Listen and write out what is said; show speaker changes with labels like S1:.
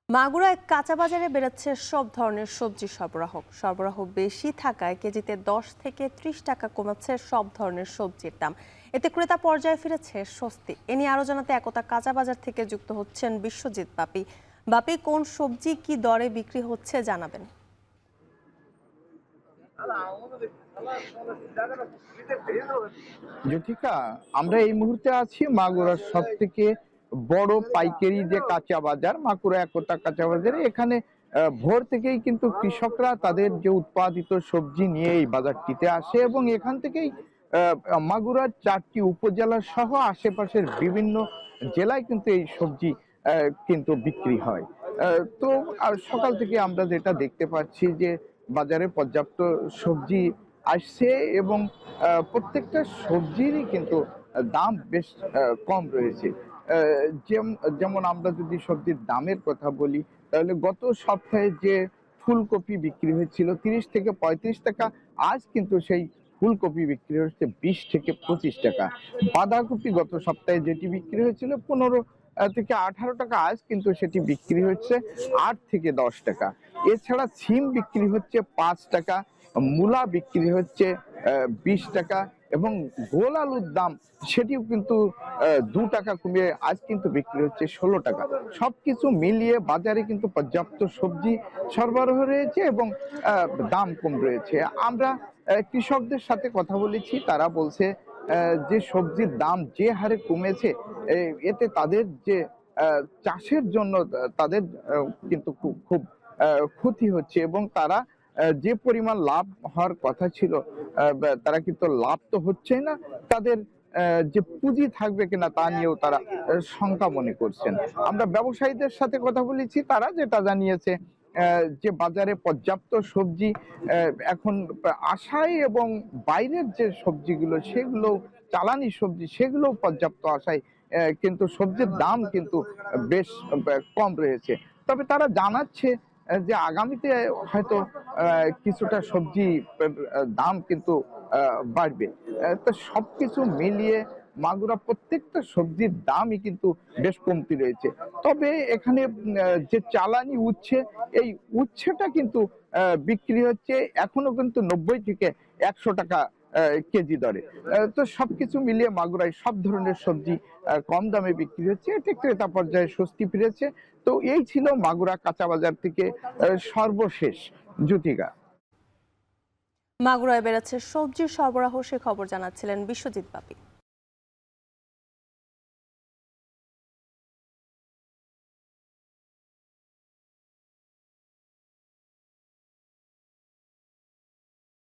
S1: মাগুরায় কাঁচা বাজারে বেড়েছে সব ধরনের সবজি সরবরাহ বেশি থাকায় কেজিতে ১০ থেকে ৩০ টাকা কমেছে সব ধরনের সবজির দাম। এতে ক্রেতা পর্যায়ে ফিরেছে স্বস্তি। এ নিয়ে আরো জানাতে একতা কাঁচা বাজার থেকে যুক্ত হচ্ছেন বিশ্বজিৎ বাপি। বাপি, কোন সবজি কি দরে বিক্রি হচ্ছে জানাবেন।
S2: জ্যোতিকা, আমরা এই মুহূর্তে আছি মাগুরার সব থেকে বড় পাইকারি যে কাঁচা বাজার, মাগুরা একতা কাঁচা বাজারে। এখানে ভোর থেকেই কিন্তু কৃষকরা তাদের যে উৎপাদিত সবজি নিয়ে এই বাজারটিতে আসে এবং এখান থেকেই মাগুরার ৪টি উপজেলা সহ আশেপাশের বিভিন্ন জেলায় কিন্তু এই সবজি কিন্তু বিক্রি হয়। তো সকাল থেকে আমরা যেটা দেখতে পাচ্ছি যে বাজারে পর্যাপ্ত সবজি আসছে এবং প্রত্যেকটা সবজিরই কিন্তু দাম বেশ কম রয়েছে। যেমন আমরা যদি সবজির দামের কথা বলি, তাহলে গত সপ্তাহে যে ফুলকপি বিক্রি হয়েছিল ৩০ থেকে ৩৫ টাকা, আজ কিন্তু সেই ফুলকপি বিক্রি হচ্ছে ২০ থেকে ২৫ টাকা। বাঁধাকপি গত সপ্তাহে যেটি বিক্রি হয়েছিল ১৫ থেকে ১৮ টাকা, আজ কিন্তু সেটি বিক্রি হচ্ছে ৮ থেকে ১০ টাকা। এছাড়া সিম বিক্রি হচ্ছে ৫ টাকা, মূলা বিক্রি হচ্ছে ২০ টাকা এবং গোল আলুর দাম সেটিও কিন্তু ২ টাকা কমিয়ে আজ কিন্তু বিক্রি হচ্ছে ১৬ টাকা। সবকিছু মিলিয়ে বাজারে কিন্তু পর্যাপ্ত সবজি সরবরাহ রয়েছে এবং দাম কম রয়েছে। আমরা কৃষকদের সাথে কথা বলেছি, তারা বলছে যে সবজির দাম যে হারে কমেছে, এতে তাদের যে চাষের জন্য তাদের কিন্তু খুব খুব ক্ষতি হচ্ছে এবং তারা যে পরিমাণ লাভ হওয়ার কথা ছিল, তারা কিন্তু লাভ তো হচ্ছেই না। তাদের যে পুঁজি থাকবে কিনা তা নিয়েও তারা শঙ্কা মনে করছেন। আমরা ব্যবসায়ীদের সাথে কথা বলেছি, তারা যেটা জানিয়েছে যে বাজারে পর্যাপ্ত সবজি এখন আসায় এবং বাইরের যে সবজিগুলো সেগুলো চালানি সবজি সেগুলো পর্যাপ্ত আসায় কিন্তু সবজির দাম কিন্তু বেশ কম রয়েছে। তবে তারা জানাচ্ছে যে আগামীতে হয়তো কিছুটা সবজি দাম কিন্তু বাড়বে। তো সবকিছু মিলিয়ে মাগুরা প্রত্যেকটা সবজির দামই কিন্তু বেশ কমতি রয়েছে। তবে এখানে যে চালানি উচ্ছে, এই উচ্ছেটা কিন্তু বিক্রি হচ্ছে এখনো কিন্তু ৯০ থেকে ১০০ টাকা কেজি দরে। তো সবকিছু মিলিয়ে মাগুরায় সব ধরনের সবজি কম দামে বিক্রি হচ্ছে, এতে ক্রেতা পর্যায়ে স্বস্তি ফিরেছে। তো এই ছিল মাগুরা কাঁচা বাজার থেকে সর্বশেষ। জ্যোতিকা।
S1: মাগুরায় বেড়েছে সবজির সরবরাহ, সে খবর জানাচ্ছিলেন বিশ্বজিৎ বাপি।